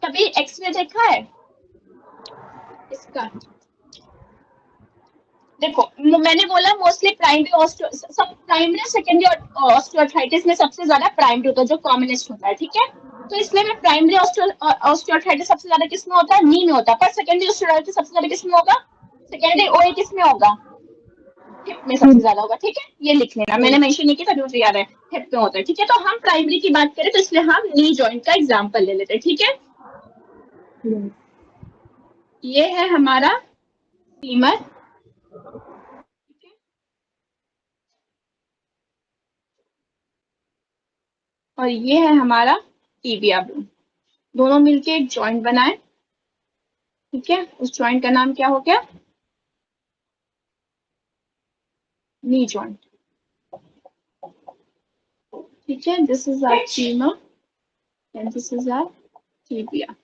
कभी एक्सरे देखा है इसका? देखो मैंने बोला मोस्टली प्राइमरी सब प्राइमरी सेकेंडरी ऑस्टियोआर्थराइटिस में सबसे ज्यादा प्राइमरी होता है जो कॉमनेस्ट होता है, ठीक है। तो इसलिए मैं प्राइमरी ऑस्टियोआर्थराइटिस सबसे ज्यादा किसमें होता है, नी में होता है। पर सेकेंडरी ऑस्टियोआर्थराइटिस सबसे ज्यादा किसमें होगा, सेकेंडरी ओए किसमें होगा, हिप में सबसे ज्यादा होगा, ठीक है। ये लिख लेना, मैंने मेंशन नहीं किया था, याद है हिप में होता है, ठीक है। तो हम प्राइमरी की बात करें तो इसलिए हम नी जॉइंट का एग्जाम्पल ले लेते हैं, ठीक है। ये है हमारा फीमर, और ये है हमारा टिबिया बोन। दोनों मिलके एक जॉइंट बनाए, ठीक है। उस जॉइंट का नाम क्या हो गया, नी जॉइंट, ठीक है। This is our femur and this is our tibia.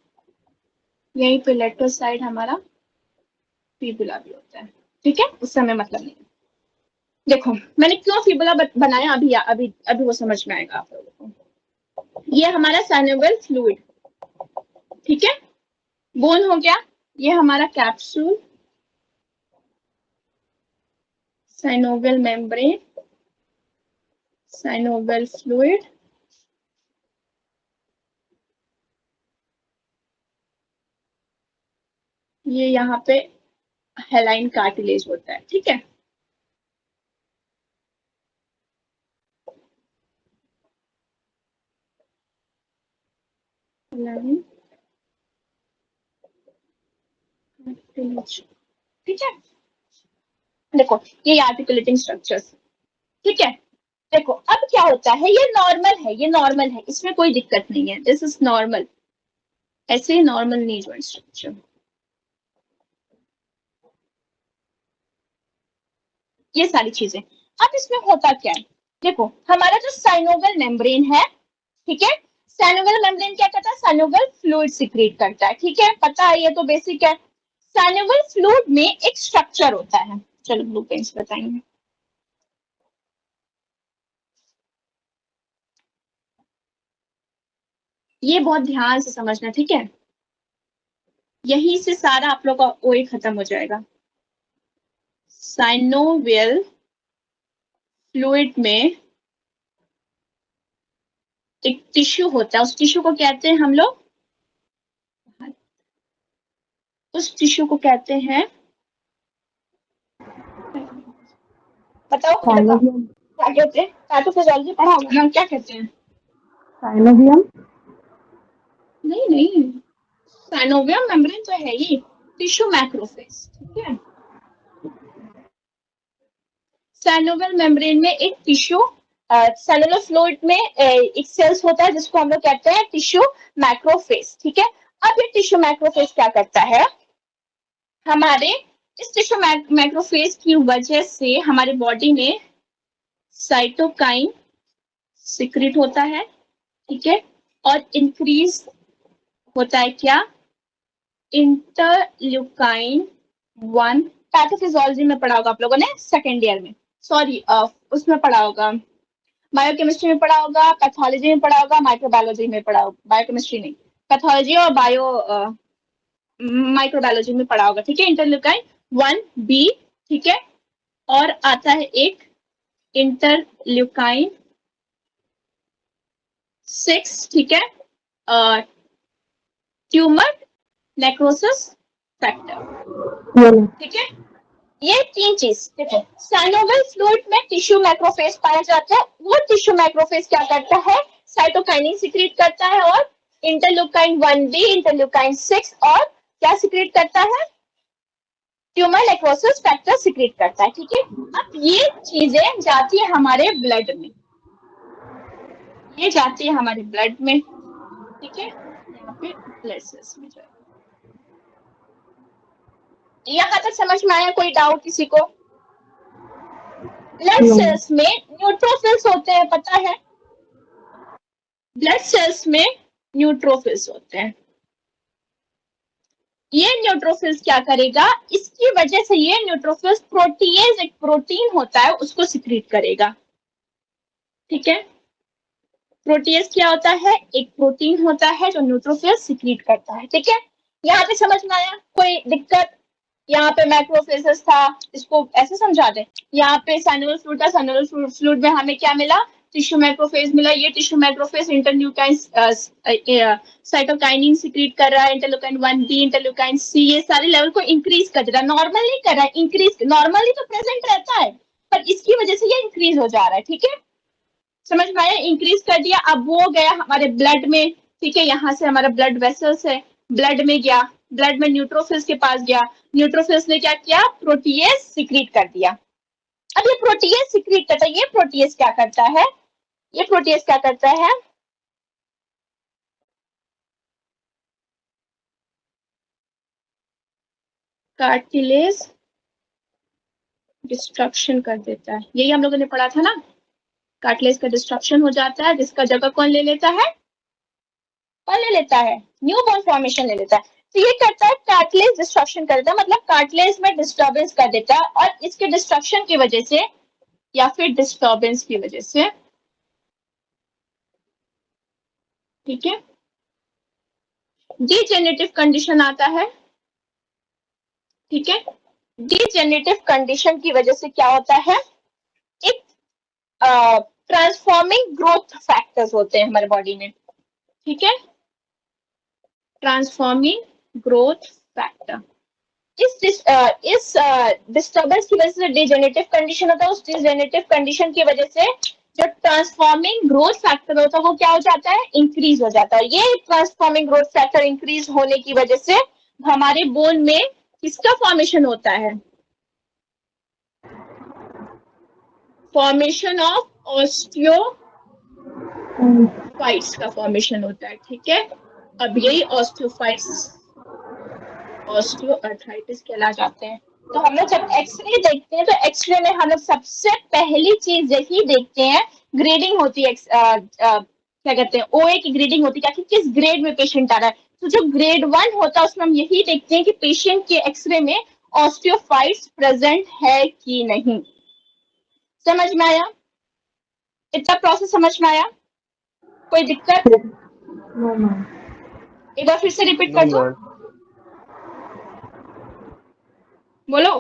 यहीं पे लेफ्ट साइड हमारा फिबुला भी होता है, ठीक है। उस समय मतलब नहीं। देखो मैंने क्यों फिबुला बनाया, अभी अभी अभी वो समझ में आएगा आप लोगों को। ये हमारा साइनोवियल फ्लूइड, ठीक है। बोन हो गया, ये हमारा capsule, synovial membrane, synovial fluid, ये यहाँ पे हेलाइन कार्टिलेज होता है, ठीक है। ठीक है। देखो ये आर्टिकुलेटिंग स्ट्रक्चर्स, ठीक है। देखो अब क्या होता है, ये नॉर्मल है, ये नॉर्मल है, इसमें कोई दिक्कत नहीं है, दिस इज नॉर्मल, ऐसे ही नॉर्मल नी जॉइंट स्ट्रक्चर। ये सारी चीजें। अब इसमें होता क्या है, देखो हमारा जो साइनोवियल मेम्ब्रेन है, ठीक है। साइनोवियल मेम्ब्रेन क्या करता है, साइनोवियल फ्लूइड सिक्रीट करता है, ठीक है। पता है, ये तो बेसिक है। साइनोवियल फ्लूइड में एक स्ट्रक्चर होता है, चलो ब्लू पेन से बताएंगे। ये बहुत ध्यान से समझना, ठीक है। यहीं से सारा आप लोग का ओए खत्म हो जाएगा। साइनोवियल फ्लूइड में एक टिश्यू होता है, उस टिश्यू को कहते हैं हम लोग, उस टिश्यू को कहते हैं, बताओ क्या कहते हैं, पैथोफिजियोलॉजी पढ़ा होगा ना, क्या कहते हैं, साइनोवियम। नहीं नहीं, साइनोवियल मेम्ब्रेन तो है ही, टिश्यू मैक्रोफेज, ठीक है। साइनोवियल मेम्ब्रेन में एक टिश्यू, सेलुलर फ्लूइड में एक सेल्स होता है जिसको हम लोग कहते हैं टिश्यू मैक्रोफेज, ठीक है। अब ये टिश्यू मैक्रोफेज क्या करता है, हमारे इस टिश्यू मैक्रोफेज की वजह से हमारे बॉडी में साइटोकाइन सिक्रेट होता है, ठीक है। और इंक्रीज होता है क्या, इंटरल्यूकाइन 1। पैथोफिजियोलॉजी में पढ़ा होगा आप लोगों ने सेकेंड ईयर में, सॉरी उसमें पढ़ा होगा, बायोकेमिस्ट्री में पढ़ा होगा, पैथोलॉजी में पढ़ा होगा, माइक्रोबायोलॉजी में पढ़ा होगा, बायोकेमिस्ट्री नहीं, पैथोलॉजी और माइक्रोबायोलॉजी में पढ़ा होगा, ठीक है। इंटरल्यूकाइन 1B, ठीक है। और आता है एक इंटरल्यूकाइन 6, ठीक है, ट्यूमर नेक्रोसिस फैक्टर, ठीक है। ये तीन चीज देखो, साइनोवियल फ्लूइड में टिश्यू मैक्रोफेज पाया जाता है, वो टिश्यू मैक्रोफेज क्या करता है, साइटोकाइनिन सिक्रीट करता है, और इंटरल्यूकाइन 1B, इंटरल्यूकाइन 6 और क्या सिक्रीट करता है, ट्यूमर नेक्रोसिस फैक्टर सिक्रीट करता है, ठीक है। अब ये चीजें जाती है हमारे ब्लड में, ये जाती है हमारे ब्लड में, ठीक है। यहाँ पे ब्लड सेल्स में जाए, यहाँ तक समझ में आया, कोई डाउट किसी को? ब्लड सेल्स में न्यूट्रोफिल्स होते हैं, पता है, ब्लड सेल्स में न्यूट्रोफिल्स होते हैं। ये न्यूट्रोफिल्स क्या करेगा, इसकी वजह से ये न्यूट्रोफिल्स प्रोटीएज, एक प्रोटीन होता है, उसको सिक्रीट करेगा, ठीक है। प्रोटीएज क्या होता है? एक प्रोटीन होता है जो न्यूट्रोफिल सिक्रीट करता है, ठीक है। यहाँ पे समझ में आया? कोई दिक्कत? यहाँ पे मैक्रोफेजेस था, इसको ऐसे समझा दे। यहाँ पे साइनोवियल फ्लूइड था, साइनोवियल फ्लूइड में हमें क्या मिला? टिश्यू मैक्रोफेज मिला। ये टिश्यू मैक्रोफेज इंटरल्यूकाइन साइटोकाइनिन सिक्रीट कर रहा है, इंटरल्यूकाइन 1b, इंटरल्यूकाइन सी, ये सारे लेवल को इंक्रीज कर रहा है। नॉर्मल नहीं कर रहा है, इंक्रीज। नॉर्मली तो प्रेजेंट रहता है, पर इसकी वजह से ये इंक्रीज हो जा रहा है, ठीक है। समझ में आया? इंक्रीज कर दिया। अब वो गया हमारे ब्लड में, ठीक है। यहाँ से हमारा ब्लड वेसल्स है, ब्लड में गया, ब्लड में न्यूट्रोफिल्स के पास गया, न्यूट्रोफिल्स ने क्या किया? प्रोटीएज सिक्रीट कर दिया। अब ये प्रोटीएज सिक्रीट करता है, ये प्रोटीएज क्या करता है? ये प्रोटीएज क्या करता है? कार्टिलेज डिस्ट्रक्शन कर देता है। यही हम लोगों ने पढ़ा था ना, कार्टिलेज का डिस्ट्रक्शन हो जाता है, जिसका जगह कौन ले लेता है? कौन ले लेता है? न्यू बोन फॉर्मेशन ले लेता है। तो ये करता है कार्टिलेज डिस्ट्रक्शन कर देता है, मतलब कार्टिलेज में डिस्टर्बेंस कर देता है, और इसके डिस्ट्रक्शन की वजह से या फिर डिस्टर्बेंस की वजह से, ठीक है, डीजेनरेटिव कंडीशन आता है, ठीक है। डीजेनरेटिव कंडीशन की वजह से क्या होता है? एक ट्रांसफॉर्मिंग ग्रोथ फैक्टर्स होते हैं हमारे बॉडी में, ठीक है। ट्रांसफॉर्मिंग ग्रोथ फैक्टर, इस डिस्टर्बेंस की वजह से डिजेनरेटिव कंडीशन होता है। उस डिजेनरेटिव कंडीशन की वजह से जो ट्रांसफॉर्मिंग ग्रोथ फैक्टर होता है वो क्या हो जाता है? इंक्रीज हो जाता है। ये ट्रांसफॉर्मिंग ग्रोथ फैक्टर इंक्रीज होने की वजह से हमारे बोन में किसका फॉर्मेशन होता है? फॉर्मेशन ऑफ ऑस्टियोफाइट्स का फॉर्मेशन होता है, ठीक है। अब यही ऑस्टियोफाइट्स ऑस्टियोआर्थराइटिस कहला जाते हैं। तो हम लोग जब एक्सरे देखते हैं तो एक्सरे में हम लोग सबसे पहली चीज यही देखते हैं, ग्रेडिंग होती है, क्या कहते हैं, ओए की ग्रेडिंग होती है, कि किस ग्रेड में पेशेंट आ रहा है। तो जो ग्रेड 1 होता है उसमें हम यही देखते हैं कि पेशेंट के एक्सरे में ऑस्टियोफाइट्स प्रेजेंट है कि नहीं। समझ में आया? इतना प्रोसेस समझ में आया? कोई दिक्कत? एक बार फिर से रिपीट कर दो, बोलो।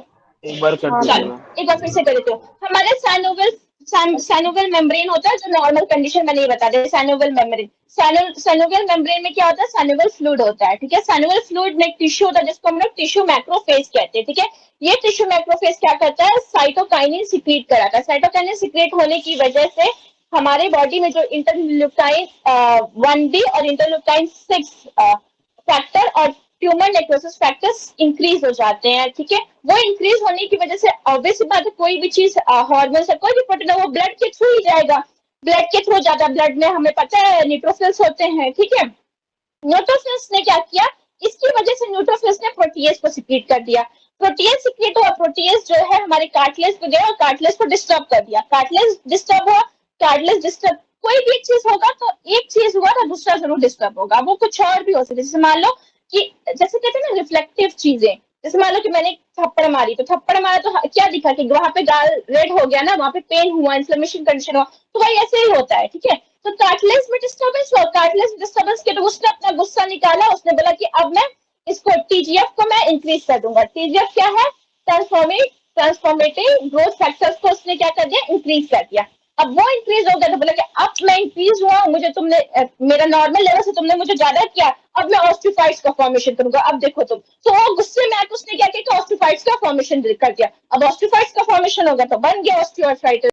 एक बार कर दीजिए चलो एक बार फिर से कर देते हो। हमारे साइनोवियल मेम्ब्रेन होता है, जो नॉर्मल कंडीशन मैंने ये बता दिया। साइनोवियल मेम्ब्रेन, साइनोवियल मेम्ब्रेन में क्या होता है? साइनोवियल फ्लूइड होता है, ठीक है। साइनोवियल फ्लूइड में एक टिश्यू होता है जिसको हम लोग टिश्यू मैक्रोफेज कहते हैं, ठीक है। ये टिश्यू मैक्रोफेज क्या करता है? साइटोकाइनिन सिक्रीट कराता है। साइटोकाइनिन सिक्रीट होने की वजह से हमारे बॉडी में जो इंटरल्यूकाइन 1b और इंटरल्यूकाइन 6 फैक्टर और ट्यूमर नेक्रोसिस फैक्टर्स इंक्रीज हो जाते हैं, ठीक है। वो इंक्रीज होने की वजह से ऑब्वियस बात है, कोई भी चीज हार्मोन से कोई भी प्रोटीन है वो ब्लड के थ्रू ही जाएगा, ब्लड के थ्रू जाता है। ब्लड में हमें पता है न्यूट्रोफिल्स होते हैं, ठीक है। न्यूट्रोफिल्स ने क्या किया? इसकी वजह से न्यूट्रोफिल्स ने प्रोटीएज को सिक्रीट कर दिया। प्रोटीएज सिक्रीट हुआ, प्रोटीएज जो है हमारे कार्टिलेज पे गया और कार्टिलेज को डिस्टर्ब कर दिया। कार्टिलेज डिस्टर्ब हुआ, कार्टिलेज डिस्टर्ब, कोई भी एक चीज होगा तो एक चीज हुआ तो दूसरा जरूर डिस्टर्ब होगा। वो कुछ और भी हो सकता है, जैसे मान लो कि जैसे कहते हैं ना रिफ्लेक्टिव चीजें, जैसे मान लो कि मैंने थप्पड़ मारी, तो थप्पड़ मारा तो क्या दिखा कि वहां पे गाल रेड हो गया ना, वहां पे पेन हुआ, इन्फ्लेमेशन कंडीशन हुआ, तो भाई ऐसे ही होता है, ठीक है। तो कार्टिलेज में डिस्टर्बेंस हुआ, कार्टिलेज डिस्टर्बेंस के तो उसने अपना गुस्सा निकाला, उसने बोला कि अब मैं इसको टीजीएफ को मैं इंक्रीज कर दूंगा। टीजीएफ क्या है? ट्रांसफॉर्मेटिव ग्रोथ फैक्टर्स को उसने क्या कर दिया? इंक्रीज कर दिया। अब वो इंक्रीज हो गया तो बोला कि अब मैं इंक्रीज हुआ, मुझे तुमने मेरा नॉर्मल लेवल से तुमने मुझे ज्यादा किया, अब मैं ऑस्टियोफाइट्स का फॉर्मेशन करूंगा, अब देखो तुम। तो वो गुस्से में आके उसने क्या किया? ऑस्टियोफाइट्स का फॉर्मेशन कर दिया। अब ऑस्टियोफाइट्स का फॉर्मेशन हो गया तो बन गया ऑस्टियोआर्थराइटिस।